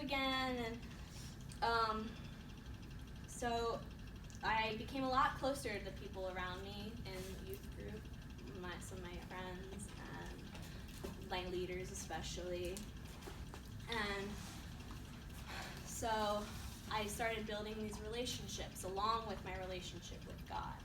again, and so I became a lot closer to the people around me in youth group, some of my friends and my leaders especially. And so I started building these relationships along with my relationship with God.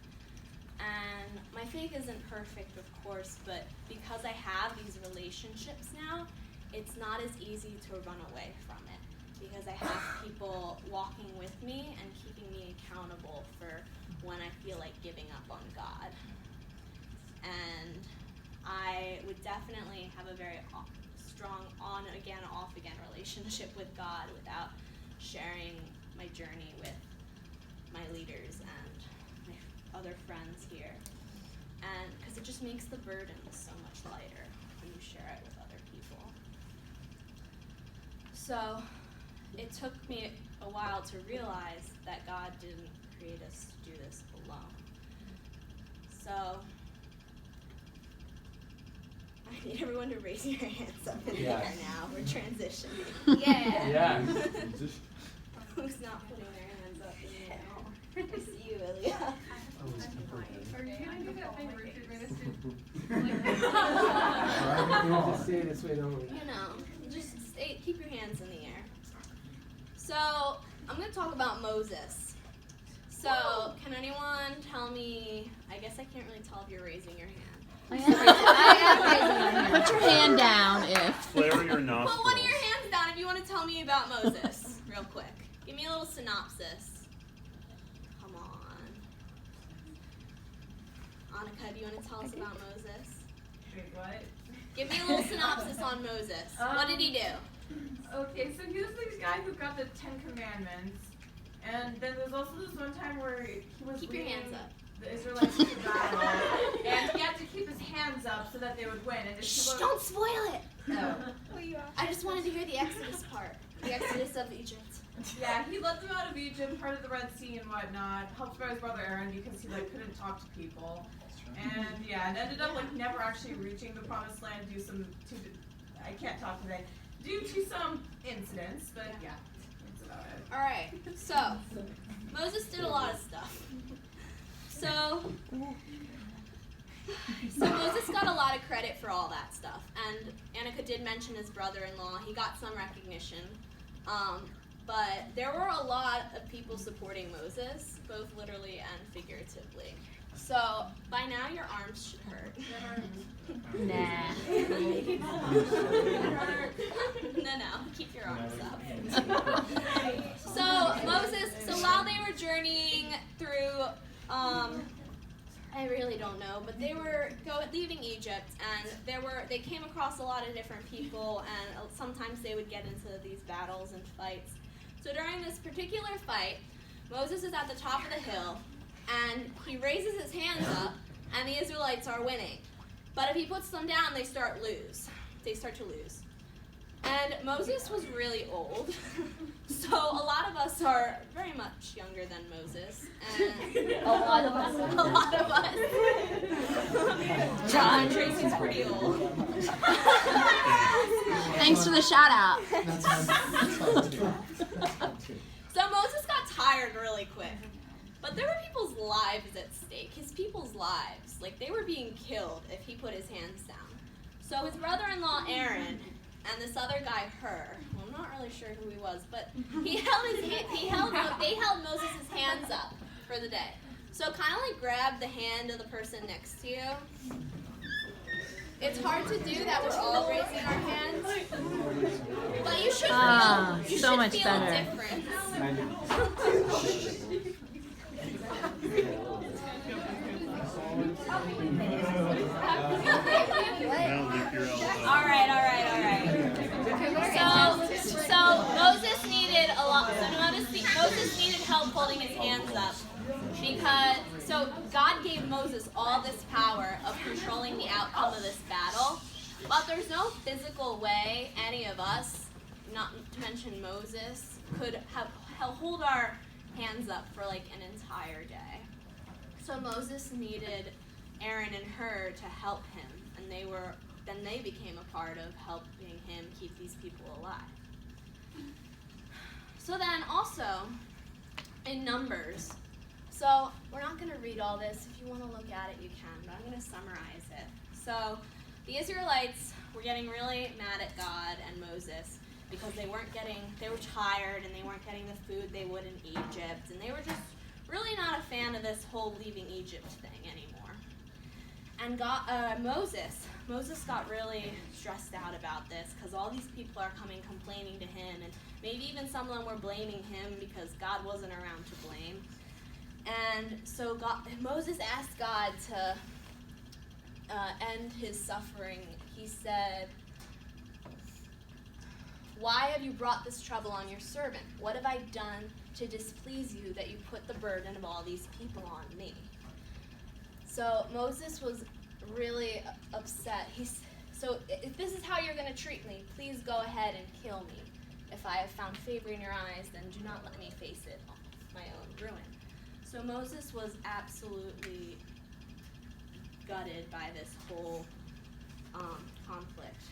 And my faith isn't perfect, of course, but because I have these relationships now, it's not as easy to run away from it, because I have people walking with me and keeping me accountable for when I feel like giving up on God. And I would definitely have a very strong on-again, off-again relationship with God without sharing my journey with my leaders and my other friends here. And because it just makes the burden so much lighter when you share it with other people. So it took me a while to realize that God didn't create us to do this alone. So I need everyone to raise your hands up in the air now. We're transitioning. Yeah. Who's not putting their hands up in the air? I see you, Ilya. Are you gonna do that thing Richard made us do? You have to stay this way, don't we? You know, just keep your hands in the air. So I'm going to talk about Moses. So can anyone tell me, I guess I can't really tell if you're raising your hand. I am raising my hand. Put your hand down if. Flare your nostrils. Put one of your hands down if you want to tell me about Moses, real quick. Give me a little synopsis. Come on. Annika, do you want to tell us about Moses? Wait, what? Give me a little synopsis on Moses. What did he do? Okay, so he was this guy who got the 10 Commandments, and then there's also this one time where he was Keep your leading hands up. the Israelites to battle, and he had to keep his hands up so that they would win. And Shh, don't spoil it. No. I just wanted to hear the Exodus part. The Exodus of Egypt. Yeah, he led them out of Egypt, part of the Red Sea and whatnot, helped by his brother Aaron because he couldn't talk to people. And yeah, and ended up never actually reaching the promised land I can't talk today. Due to some incidents, but yeah, that's about it. Alright, so Moses did a lot of stuff. So Moses got a lot of credit for all that stuff. And Annika did mention his brother-in-law. He got some recognition. But there were a lot of people supporting Moses, both literally and figuratively. So by now your arms should hurt. Nah. No, keep your arms up. So while they were journeying through, I really don't know, but they were leaving Egypt, and they came across a lot of different people, and sometimes they would get into these battles and fights. So during this particular fight, Moses is at the top of the hill, and he raises his hands up, and the Israelites are winning. But if he puts them down, they start to lose. And Moses was really old, so a lot of us are very much younger than Moses. And A lot of us. John Tracy's pretty old. Thanks for the shout out. That's fine too. So Moses got tired really quick. But there were people's lives at stake, his people's lives. They were being killed if he put his hands down. So his brother-in-law Aaron and this other guy Hur, well, I'm not really sure who he was, but they held Moses' hands up for the day. So kind of grab the hand of the person next to you. It's hard to do that we're all raising our hands, but you should feel much a better. difference. Now lick your elbow. All right. So Moses needed a lot. Moses needed help holding his hands up because God gave Moses all this power of controlling the outcome of this battle, but there's no physical way any of us, not to mention Moses, could hold our hands up for an entire day. So Moses needed Aaron and Hur to help him, and they became a part of helping him keep these people alive. So then also, in Numbers, so we're not going to read all this. If you want to look at it, you can, but I'm going to summarize it. So the Israelites were getting really mad at God and Moses because they were tired and they weren't getting the food they would in Egypt, and they were just really not a fan of this whole leaving Egypt thing anymore. And Moses got really stressed out about this because all these people are coming complaining to him, and maybe even some of them were blaming him because God wasn't around to blame. And so Moses asked God to end his suffering. He said, "Why have you brought this trouble on your servant? What have I done to displease you that you put the burden of all these people on me?" So Moses was really upset. So if this is how you're going to treat me, please go ahead and kill me. If I have found favor in your eyes, then do not let me face it, my own ruin. So Moses was absolutely gutted by this whole conflict.